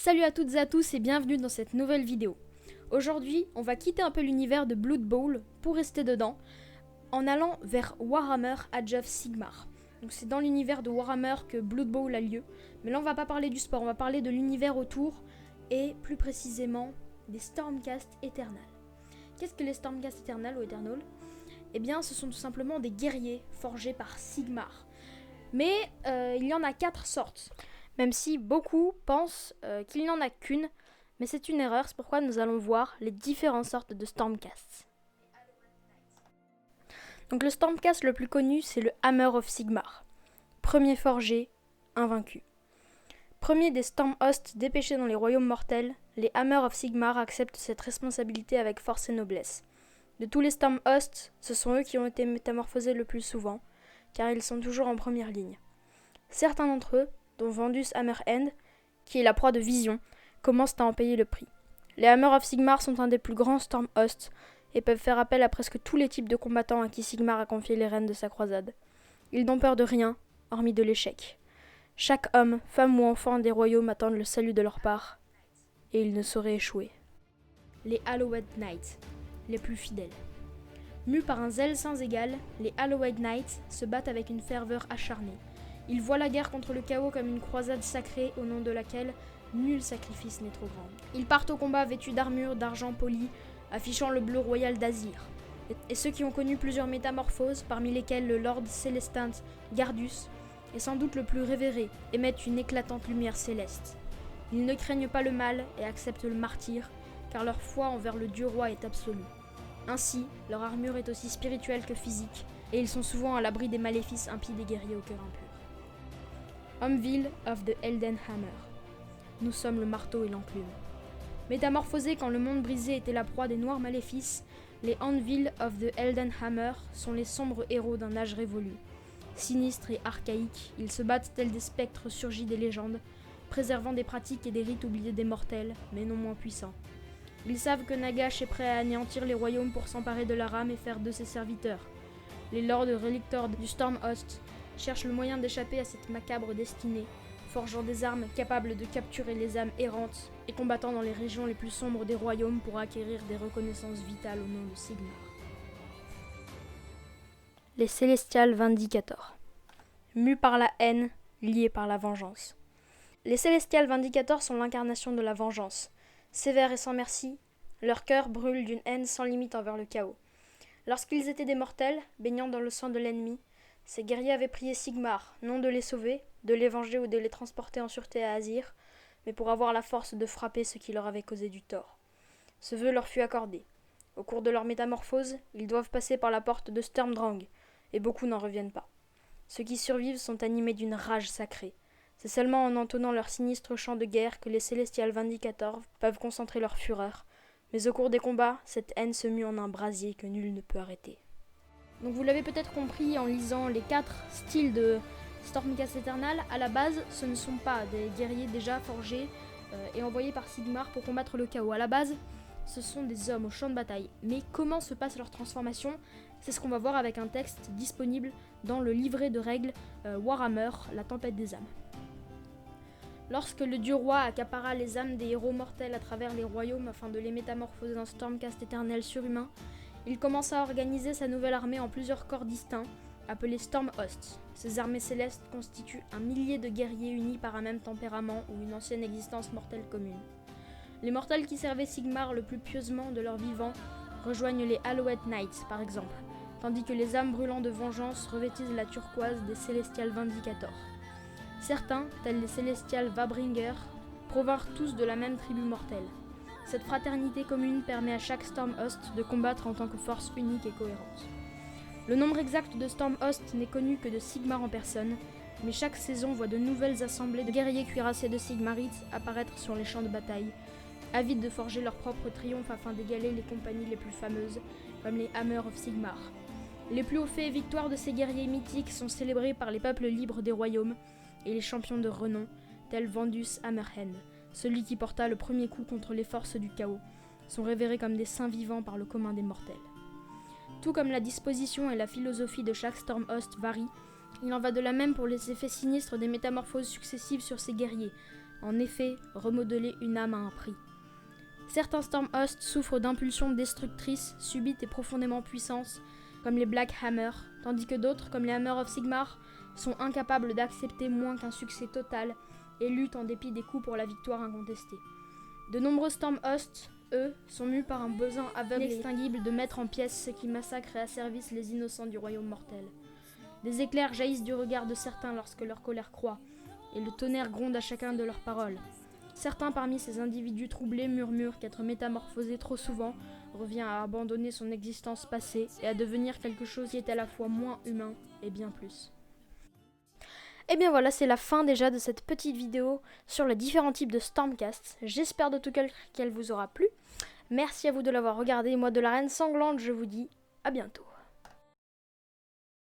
Salut à toutes et à tous et bienvenue dans cette nouvelle vidéo. Aujourd'hui, on va quitter un peu l'univers de Blood Bowl pour rester dedans en allant vers Warhammer Age of Sigmar. Donc c'est dans l'univers de Warhammer que Blood Bowl a lieu, mais là on va pas parler du sport, on va parler de l'univers autour et plus précisément des Stormcast Eternal. Qu'est-ce que les Stormcast Eternal ou Eternal ? Eh bien ce sont tout simplement des guerriers forgés par Sigmar. Mais il y en a 4 sortes. Même si beaucoup pensent qu'il n'y en a qu'une, mais c'est une erreur, c'est pourquoi nous allons voir les différentes sortes de Stormcasts. Donc le Stormcast le plus connu, c'est le Hammer of Sigmar. Premier forgé, invaincu. Premier des Stormhosts dépêchés dans les royaumes mortels, les Hammer of Sigmar acceptent cette responsabilité avec force et noblesse. De tous les Stormhosts, ce sont eux qui ont été métamorphosés le plus souvent, car ils sont toujours en première ligne. Certains d'entre eux, dont Vandus Hammerhand, qui est la proie de Vision, commencent à en payer le prix. Les Hammer of Sigmar sont un des plus grands Stormhosts et peuvent faire appel à presque tous les types de combattants à qui Sigmar a confié les rênes de sa croisade. Ils n'ont peur de rien, hormis de l'échec. Chaque homme, femme ou enfant des royaumes attendent le salut de leur part, et ils ne sauraient échouer. Les Hallowed Knights, les plus fidèles. Mus par un zèle sans égal, les Hallowed Knights se battent avec une ferveur acharnée. Ils voient la guerre contre le chaos comme une croisade sacrée au nom de laquelle nul sacrifice n'est trop grand. Ils partent au combat vêtus d'armure d'argent poli, affichant le bleu royal d'Azir. Et ceux qui ont connu plusieurs métamorphoses, parmi lesquels le Lord Célestin Gardus est sans doute le plus révéré, émettent une éclatante lumière céleste. Ils ne craignent pas le mal et acceptent le martyre, car leur foi envers le Dieu roi est absolue. Ainsi, leur armure est aussi spirituelle que physique, et ils sont souvent à l'abri des maléfices impies des guerriers au cœur impur. Anvil of the Elden Hammer. Nous sommes le marteau et l'enclume. Métamorphosés quand le monde brisé était la proie des noirs maléfices, les Anvil of the Elden Hammer sont les sombres héros d'un âge révolu. Sinistres et archaïques, ils se battent tels des spectres surgis des légendes, préservant des pratiques et des rites oubliés des mortels, mais non moins puissants. Ils savent que Nagash est prêt à anéantir les royaumes pour s'emparer de la rame et faire de ses serviteurs. Les lords relictors du Stormhost cherchent le moyen d'échapper à cette macabre destinée, forgeant des armes capables de capturer les âmes errantes et combattant dans les régions les plus sombres des royaumes pour acquérir des reconnaissances vitales au nom de Sigmar. Les Celestial Vindicators. Mus par la haine, liés par la vengeance. Les Celestial Vindicators sont l'incarnation de la vengeance. Sévères et sans merci, leur cœur brûle d'une haine sans limite envers le chaos. Lorsqu'ils étaient des mortels, baignant dans le sang de l'ennemi, ces guerriers avaient prié Sigmar, non de les sauver, de les venger ou de les transporter en sûreté à Azir, mais pour avoir la force de frapper ceux qui leur avaient causé du tort. Ce vœu leur fut accordé. Au cours de leur métamorphose, ils doivent passer par la porte de Sturmdrang, et beaucoup n'en reviennent pas. Ceux qui survivent sont animés d'une rage sacrée. C'est seulement en entonnant leur sinistre chant de guerre que les Celestial Vindicators peuvent concentrer leur fureur, mais au cours des combats, cette haine se mue en un brasier que nul ne peut arrêter. Donc vous l'avez peut-être compris en lisant les 4 styles de Stormcast Eternal, à la base ce ne sont pas des guerriers déjà forgés et envoyés par Sigmar pour combattre le chaos. À la base ce sont des hommes au champ de bataille. Mais comment se passe leur transformation ? C'est ce qu'on va voir avec un texte disponible dans le livret de règles Warhammer, la tempête des âmes. Lorsque le dieu roi accapara les âmes des héros mortels à travers les royaumes afin de les métamorphoser en Stormcast éternel surhumain, il commença à organiser sa nouvelle armée en plusieurs corps distincts, appelés Stormhosts. Ces armées célestes constituent un millier de guerriers unis par un même tempérament ou une ancienne existence mortelle commune. Les mortels qui servaient Sigmar le plus pieusement de leur vivant rejoignent les Hallowed Knights, par exemple, tandis que les âmes brûlantes de vengeance revêtissent la turquoise des Celestial Vindicators. Certains, tels les Celestial Vabringer, provinrent tous de la même tribu mortelle. Cette fraternité commune permet à chaque Stormhost de combattre en tant que force unique et cohérente. Le nombre exact de Stormhosts n'est connu que de Sigmar en personne, mais chaque saison voit de nouvelles assemblées de guerriers cuirassés de Sigmarites apparaître sur les champs de bataille, avides de forger leur propre triomphe afin d'égaler les compagnies les plus fameuses, comme les Hammer of Sigmar. Les plus hauts faits et victoires de ces guerriers mythiques sont célébrés par les peuples libres des royaumes et les champions de renom, tels Vandus Hammerhand, celui qui porta le premier coup contre les forces du chaos, sont révérés comme des saints vivants par le commun des mortels. Tout comme la disposition et la philosophie de chaque Stormhost varient, il en va de la même pour les effets sinistres des métamorphoses successives sur ces guerriers, En effet, remodeler une âme a un prix. Certains Stormhost souffrent d'impulsions destructrices, subites et profondément puissantes, comme les Black Hammer, tandis que d'autres, comme les Hammer of Sigmar, sont incapables d'accepter moins qu'un succès total et luttent en dépit des coups pour la victoire incontestée. De nombreux Stormhost, eux, sont mus par un besoin aveugle et inextinguible de mettre en pièces ceux qui massacrent et asservissent les innocents du royaume mortel. Des éclairs jaillissent du regard de certains lorsque leur colère croît, et le tonnerre gronde à chacun de leurs paroles. Certains parmi ces individus troublés murmurent qu'être métamorphosé trop souvent revient à abandonner son existence passée et à devenir quelque chose qui est à la fois moins humain et bien plus. Et bien voilà, c'est la fin déjà de cette petite vidéo sur les différents types de Stormcast. J'espère de tout cœur qu'elle vous aura plu. Merci à vous de l'avoir regardé. Moi de la Reine Sanglante, je vous dis à bientôt.